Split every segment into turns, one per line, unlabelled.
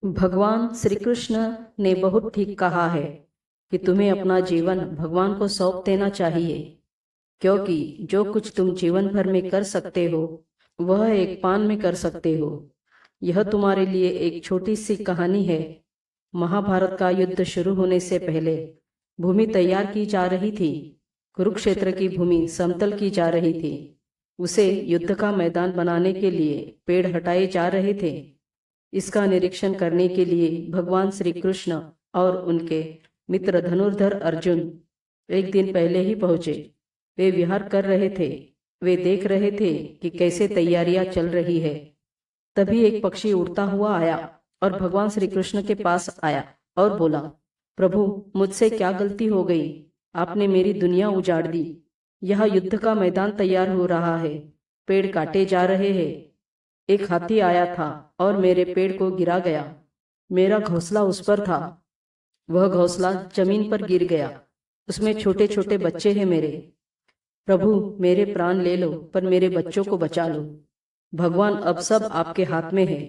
भगवान श्री कृष्ण ने बहुत ठीक कहा है कि तुम्हें अपना जीवन भगवान को सौंप देना चाहिए, क्योंकि जो कुछ तुम जीवन भर में कर सकते हो वह एक पान में कर सकते हो। यह तुम्हारे लिए एक छोटी सी कहानी है। महाभारत का युद्ध शुरू होने से पहले भूमि तैयार की जा रही थी। कुरुक्षेत्र की भूमि समतल की जा रही थी। उसे युद्ध का मैदान बनाने के लिए पेड़ हटाए जा रहे थे। इसका निरीक्षण करने के लिए भगवान श्री कृष्ण और उनके मित्र धनुर्धर अर्जुन एक दिन पहले ही पहुंचे। वे विहार कर रहे थे। वे देख रहे थे कि कैसे तैयारियां चल रही है। तभी एक पक्षी उड़ता हुआ आया और भगवान श्री कृष्ण के पास आया और बोला, प्रभु, मुझसे क्या गलती हो गई? आपने मेरी दुनिया उजाड़ दी। यह युद्ध का मैदान तैयार हो रहा है, पेड़ काटे जा रहे हैं। एक हाथी आया था और मेरे पेड़ को गिरा गया। मेरा घोंसला उस पर था, वह घोंसला जमीन पर गिर गया। उसमें छोटे छोटे बच्चे हैं मेरे। प्रभु, मेरे प्राण ले लो पर मेरे बच्चों को बचा लो। भगवान, अब सब आपके हाथ में है।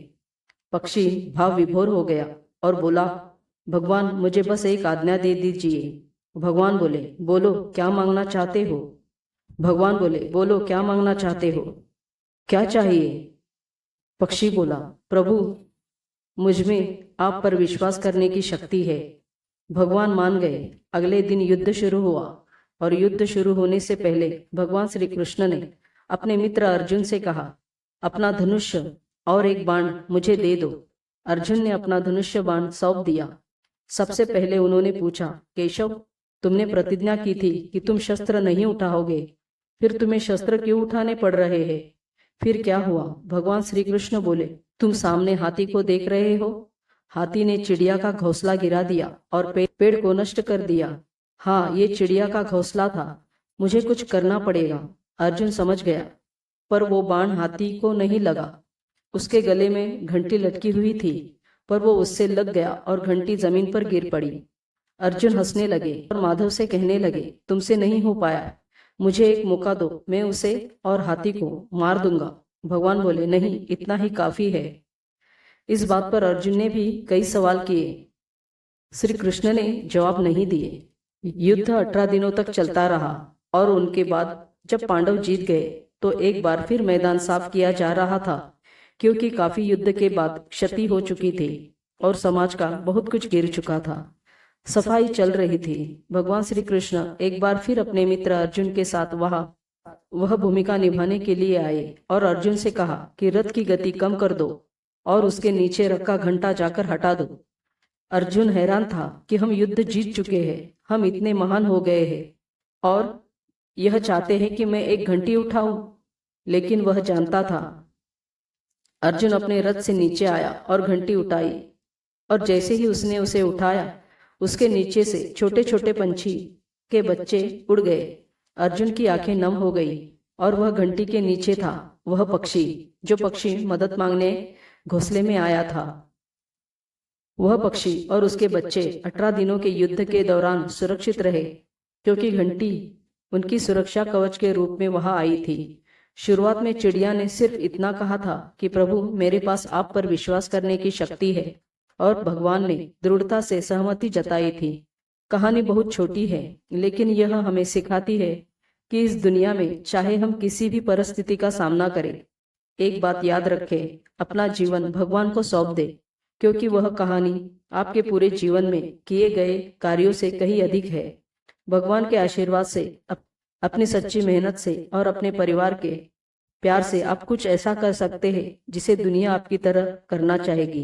पक्षी भाव विभोर हो गया और बोला, भगवान, मुझे बस एक आज्ञा दे दीजिए। भगवान बोले, बोलो क्या मांगना चाहते हो? भगवान बोले, बोलो क्या मांगना चाहते हो? क्या चाहिए? पक्षी बोला, प्रभु, मुझमें आप पर विश्वास करने की शक्ति है। भगवान मान गए। अगले दिन युद्ध शुरू हुआ और युद्ध शुरू होने से पहले भगवान श्री कृष्ण ने अपने मित्र अर्जुन से कहा, अपना धनुष और एक बाण मुझे दे दो। अर्जुन ने अपना धनुष बाण सौंप दिया। सबसे पहले उन्होंने पूछा, केशव, तुमने प्रतिज्ञा की थी कि तुम शस्त्र नहीं उठाओगे, फिर तुम्हें शस्त्र क्यों उठाने पड़ रहे हैं? फिर क्या हुआ? भगवान श्री कृष्ण बोले, तुम सामने हाथी को देख रहे हो। हाथी ने चिड़िया का घोंसला गिरा दिया और पेड़ को नष्ट कर दिया। हाँ, ये चिड़िया का घोंसला था। मुझे कुछ करना पड़ेगा। अर्जुन समझ गया, पर वो बाण हाथी को नहीं लगा। उसके गले में घंटी लटकी हुई थी, पर वो उससे लग गया और घंटी जमीन पर गिर पड़ी। अर्जुन हंसने लगे और माधव से कहने लगे, तुमसे नहीं हो पाया, मुझे एक मौका दो, मैं उसे और हाथी को मार दूंगा। भगवान बोले, नहीं, इतना ही काफी है। इस बात पर अर्जुन ने भी कई सवाल किए। श्री कृष्ण ने जवाब नहीं दिए। युद्ध 18 दिनों तक चलता रहा और उनके बाद जब पांडव जीत गए तो एक बार फिर मैदान साफ किया जा रहा था, क्योंकि काफी युद्ध के बाद क्षति हो चुकी थी और समाज का बहुत कुछ गिर चुका था। सफाई चल रही थी। भगवान श्री कृष्ण एक बार फिर अपने मित्र अर्जुन के साथ वह भूमिका निभाने के लिए आए और अर्जुन से कहा कि रथ की गति कम कर दो और उसके नीचे रखा घंटा जाकर हटा दो। अर्जुन हैरान था कि हम युद्ध जीत चुके हैं, हम इतने महान हो गए हैं और यह चाहते हैं कि मैं एक घंटी उठाऊं। लेकिन वह जानता था। अर्जुन अपने रथ से नीचे आया और घंटी उठाई, और जैसे ही उसने उसे उठाया, उसके नीचे से छोटे छोटे पंछी के बच्चे उड़ गए। अर्जुन की आंखें नम हो गई और वह घंटी के नीचे था, वह पक्षी, जो पक्षी मदद मांगने घोंसले में आया था। वह पक्षी और उसके बच्चे 18 दिनों के युद्ध के दौरान सुरक्षित रहे, क्योंकि घंटी उनकी सुरक्षा कवच के रूप में वहां आई थी। शुरुआत में चिड़िया ने सिर्फ इतना कहा था कि प्रभु, मेरे पास आप पर विश्वास करने की शक्ति है, और भगवान ने दृढ़ता से सहमति जताई थी। कहानी बहुत छोटी है, लेकिन यह हमें सिखाती है कि इस दुनिया में चाहे हम किसी भी परिस्थिति का सामना करें, एक बात याद रखें, अपना जीवन भगवान को सौंप दे, क्योंकि वह कहानी आपके पूरे जीवन में किए गए कार्यों से कहीं अधिक है। भगवान के आशीर्वाद से, अपनी सच्ची मेहनत से और अपने परिवार के प्यार से आप कुछ ऐसा कर सकते हैं जिसे दुनिया आपकी तरह करना चाहेगी।